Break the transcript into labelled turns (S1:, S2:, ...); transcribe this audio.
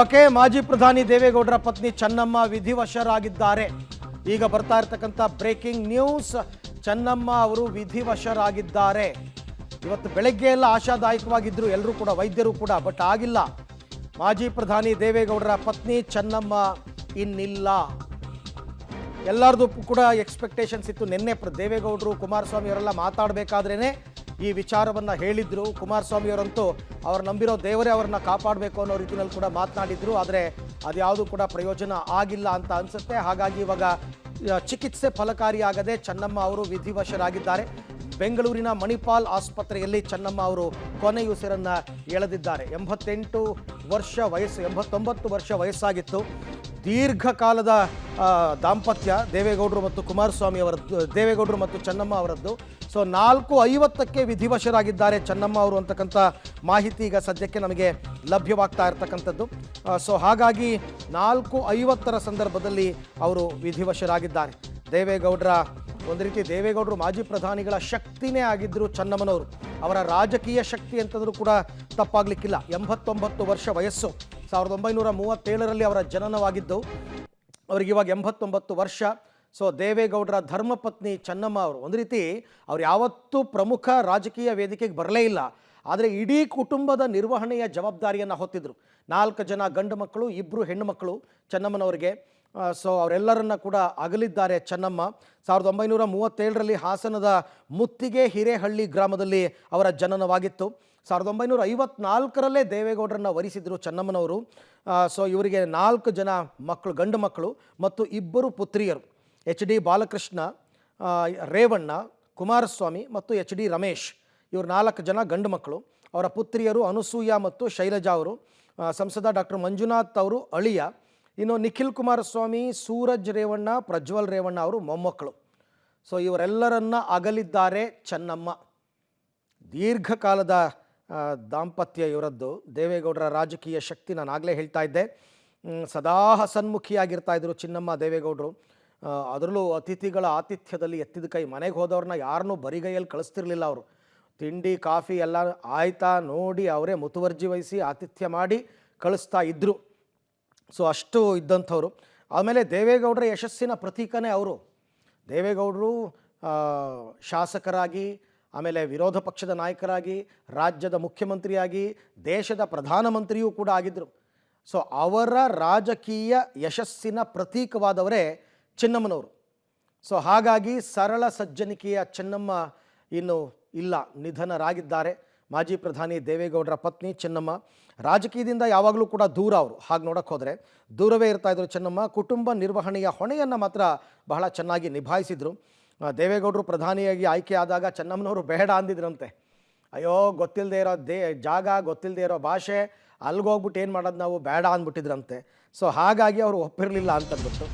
S1: Okay, ಮಾಜಿ ಪ್ರಧಾನಿ ದೇವೇಗೌಡರ ಪತ್ನಿ ಚೆನ್ನಮ್ಮ ವಿಧಿವಶರಾಗಿದ್ದಾರೆ. ಈಗ ಬರ್ತಾ ಇರತಕ್ಕಂಥ ಬ್ರೇಕಿಂಗ್ ನ್ಯೂಸ್, ಚೆನ್ನಮ್ಮ ಅವರು ವಿಧಿವಶರಾಗಿದ್ದಾರೆ. ಇವತ್ತು ಬೆಳಗ್ಗೆ ಎಲ್ಲ ಆಶಾದಾಯಕವಾಗಿದ್ದರು ಎಲ್ಲರೂ ಕೂಡ, ವೈದ್ಯರು ಕೂಡ, ಬಟ್ ಆಗಿಲ್ಲ. ಮಾಜಿ ಪ್ರಧಾನಿ ದೇವೇಗೌಡರ ಪತ್ನಿ ಚೆನ್ನಮ್ಮ ಇನ್ನಿಲ್ಲ. ಎಲ್ಲರದು ಕೂಡ ಎಕ್ಸ್ಪೆಕ್ಟೇಷನ್ಸ್ ಇತ್ತು. ನಿನ್ನೆ ದೇವೇಗೌಡರು ಕುಮಾರಸ್ವಾಮಿ ಅವರೆಲ್ಲ ಮಾತಾಡಬೇಕಾದ್ರೇ ಈ ವಿಚಾರವನ್ನು ಹೇಳಿದ್ರು. ಕುಮಾರಸ್ವಾಮಿ ಅವರಂತೂ ಅವ್ರು ನಂಬಿರೋ ದೇವರೇ ಅವ್ರನ್ನ ಕಾಪಾಡಬೇಕು ಅನ್ನೋ ರೀತಿಯಲ್ಲಿ ಕೂಡ ಮಾತನಾಡಿದ್ರು. ಆದರೆ ಅದ್ಯಾವುದು ಕೂಡ ಪ್ರಯೋಜನ ಆಗಿಲ್ಲ ಅಂತ ಅನಿಸುತ್ತೆ. ಹಾಗಾಗಿ ಇವಾಗ ಚಿಕಿತ್ಸೆ ಫಲಕಾರಿಯಾಗದೆ ಚೆನ್ನಮ್ಮ ಅವರು ವಿಧಿವಶರಾಗಿದ್ದಾರೆ. ಬೆಂಗಳೂರಿನ ಮಣಿಪಾಲ್ ಆಸ್ಪತ್ರೆಯಲ್ಲಿ ಚೆನ್ನಮ್ಮ ಅವರು ಕೊನೆಯುಸಿರನ್ನು ಎಳೆದಿದ್ದಾರೆ. 88 ವರ್ಷ ವಯಸ್ಸು, 89 ವರ್ಷ ವಯಸ್ಸಾಗಿತ್ತು. ದೀರ್ಘಕಾಲದ ದಾಂಪತ್ಯ ದೇವೇಗೌಡರು ಮತ್ತು ಕುಮಾರಸ್ವಾಮಿ ಅವರದ್ದು, ದೇವೇಗೌಡರು ಮತ್ತು ಚೆನ್ನಮ್ಮ ಅವರದ್ದು. ಸೊ 4:50ಕ್ಕೆ ವಿಧಿವಶರಾಗಿದ್ದಾರೆ ಚೆನ್ನಮ್ಮ ಅವರು ಅಂತಕ್ಕಂಥ ಮಾಹಿತಿ ಈಗ ಸದ್ಯಕ್ಕೆ ನಮಗೆ ಲಭ್ಯವಾಗ್ತಾ ಇರತಕ್ಕಂಥದ್ದು. ಸೊ ಹಾಗಾಗಿ 4:50 ಸಂದರ್ಭದಲ್ಲಿ ಅವರು ವಿಧಿವಶರಾಗಿದ್ದಾರೆ. ದೇವೇಗೌಡರ ಒಂದು ರೀತಿ ದೇವೇಗೌಡರು ಮಾಜಿ ಪ್ರಧಾನಿಗಳ ಶಕ್ತಿನೇ ಆಗಿದ್ದರು ಚೆನ್ನಮ್ಮನವರು. ಅವರ ರಾಜಕೀಯ ಶಕ್ತಿ ಅಂತಂದ್ರೂ ಕೂಡ ತಪ್ಪಾಗಲಿಕ್ಕಿಲ್ಲ. 89 ವರ್ಷ ವಯಸ್ಸು. 1937ರಲ್ಲಿ ಅವರ ಜನನವಾಗಿದ್ದು, ಅವರಿಗಿವಾಗ 89 ವರ್ಷ. ಸೊ ದೇವೇಗೌಡರ ಧರ್ಮಪತ್ನಿ ಚೆನ್ನಮ್ಮ ಅವರು ಒಂದು ರೀತಿ ಅವ್ರು ಯಾವತ್ತೂ ಪ್ರಮುಖ ರಾಜಕೀಯ ವೇದಿಕೆಗೆ ಬರಲೇ ಇಲ್ಲ. ಆದರೆ ಇಡೀ ಕುಟುಂಬದ ನಿರ್ವಹಣೆಯ ಜವಾಬ್ದಾರಿಯನ್ನು ಹೊತ್ತಿದ್ರು. 4 ಜನ ಗಂಡು ಮಕ್ಕಳು, 2 ಹೆಣ್ಣು ಮಕ್ಕಳು ಚೆನ್ನಮ್ಮನವರಿಗೆ. ಸೊ ಅವರೆಲ್ಲರನ್ನ ಕೂಡ ಅಗಲಿದ್ದಾರೆ ಚೆನ್ನಮ್ಮ. 1937ರಲ್ಲಿ ಹಾಸನದ ಮುತ್ತಿಗೆ ಹಿರೇಹಳ್ಳಿ ಗ್ರಾಮದಲ್ಲಿ ಅವರ ಜನನವಾಗಿತ್ತು. 1954ರಲ್ಲೇ ದೇವೇಗೌಡರನ್ನ ವರಿಸಿದ್ರು ಚೆನ್ನಮ್ಮನವರು. ಸೊ ಇವರಿಗೆ 4 ಜನ ಮಕ್ಕಳು, ಗಂಡು ಮಕ್ಕಳು ಮತ್ತು 2 ಪುತ್ರಿಯರು. HD ಬಾಲಕೃಷ್ಣ, ರೇವಣ್ಣ, ಕುಮಾರಸ್ವಾಮಿ ಮತ್ತು HD ರಮೇಶ್. ಇವರು 4 ಜನ ಗಂಡು ಮಕ್ಕಳು. ಅವರ ಪುತ್ರಿಯರು ಅನುಸೂಯ ಮತ್ತು ಶೈಲಜಾ ಅವರು. ಸಂಸದ ಡಾಕ್ಟರ್ ಮಂಜುನಾಥ್ ಅವರು ಅಳಿಯ. ಇನ್ನು ನಿಖಿಲ್ ಕುಮಾರಸ್ವಾಮಿ, ಸೂರಜ್ ರೇವಣ್ಣ, ಪ್ರಜ್ವಲ್ ರೇವಣ್ಣ ಅವರು ಮೊಮ್ಮಕ್ಕಳು. ಸೊ ಇವರೆಲ್ಲರನ್ನ ಅಗಲಿದ್ದಾರೆ ಚೆನ್ನಮ್ಮ. ದೀರ್ಘಕಾಲದ ದಾಂಪತ್ಯ ಇವರದ್ದು. ದೇವೇಗೌಡರ ರಾಜಕೀಯ ಶಕ್ತಿ ನಾನು ಆಗಲೇ ಹೇಳ್ತಾ ಇದ್ದೆ. ಸದಾ ಹಸನ್ಮುಖಿಯಾಗಿರ್ತಾ ಇದ್ರು ಚಿನ್ನಮ್ಮ ದೇವೇಗೌಡರು. ಅದರಲ್ಲೂ ಅತಿಥಿಗಳ ಆತಿಥ್ಯದಲ್ಲಿ ಎತ್ತಿದ ಕೈ. ಮನೆಗೆ ಹೋದವ್ರನ್ನ ಯಾರನ್ನೂ ಬರಿಗೈಯಲ್ಲಿ ಕಳಿಸ್ತಿರ್ಲಿಲ್ಲ ಅವರು. ತಿಂಡಿ ಕಾಫಿ ಎಲ್ಲ ಆಯ್ತಾ ನೋಡಿ ಅವರೇ ಮುತುವರ್ಜಿ ವಹಿಸಿ ಆತಿಥ್ಯ ಮಾಡಿ ಕಳಿಸ್ತಾ ಇದ್ದರು. ಸೊ ಅಷ್ಟು ಇದ್ದಂಥವ್ರು. ಆಮೇಲೆ ದೇವೇಗೌಡರ ಯಶಸ್ಸಿನ ಪ್ರತೀಕನೇ ಅವರು. ದೇವೇಗೌಡರು ಶಾಸಕರಾಗಿ, ಆಮೇಲೆ ವಿರೋಧ ಪಕ್ಷದ ನಾಯಕರಾಗಿ, ರಾಜ್ಯದ ಮುಖ್ಯಮಂತ್ರಿಯಾಗಿ, ದೇಶದ ಪ್ರಧಾನಮಂತ್ರಿಯೂ ಕೂಡ ಆಗಿದ್ದರು. ಸೊ ಅವರ ರಾಜಕೀಯ ಯಶಸ್ಸಿನ ಪ್ರತೀಕವಾದವರೇ ಚೆನ್ನಮ್ಮನವರು. ಸೊ ಹಾಗಾಗಿ ಸರಳ ಸಜ್ಜನಿಕೆಯ ಚೆನ್ನಮ್ಮ ಇನ್ನು ಇಲ್ಲ, ನಿಧನರಾಗಿದ್ದಾರೆ. ಮಾಜಿ ಪ್ರಧಾನಿ ದೇವೇಗೌಡರ ಪತ್ನಿ ಚೆನ್ನಮ್ಮ ರಾಜಕೀಯದಿಂದ ಯಾವಾಗಲೂ ಕೂಡ ದೂರ. ಅವರು ಹಾಗೆ ನೋಡೋಕ್ಕೆ ಹೋದರೆ ದೂರವೇ ಇರ್ತಾಯಿದ್ರು ಚೆನ್ನಮ್ಮ. ಕುಟುಂಬ ನಿರ್ವಹಣೆಯ ಹೊಣೆಯನ್ನು ಮಾತ್ರ ಬಹಳ ಚೆನ್ನಾಗಿ ನಿಭಾಯಿಸಿದರು. ದೇವೇಗೌಡರು ಪ್ರಧಾನಿಯಾಗಿ ಆಯ್ಕೆ ಆದಾಗ ಚೆನ್ನಮ್ಮನವರು ಬೇಡ ಅಂದಿದ್ರಂತೆ. ಅಯ್ಯೋ, ಗೊತ್ತಿಲ್ಲದೆ ಇರೋ ಜಾಗ, ಗೊತ್ತಿಲ್ಲದೆ ಇರೋ ಭಾಷೆ, ಅಲ್ಲಿಗೋಗ್ಬಿಟ್ಟು ಏನು ಮಾಡೋದು ನಾವು, ಬೇಡ ಅಂದ್ಬಿಟ್ಟಿದ್ರಂತೆ. ಸೊ ಹಾಗಾಗಿ ಅವರು ಒಪ್ಪಿರಲಿಲ್ಲ ಅಂತಂದ್ಬಿಟ್ಟು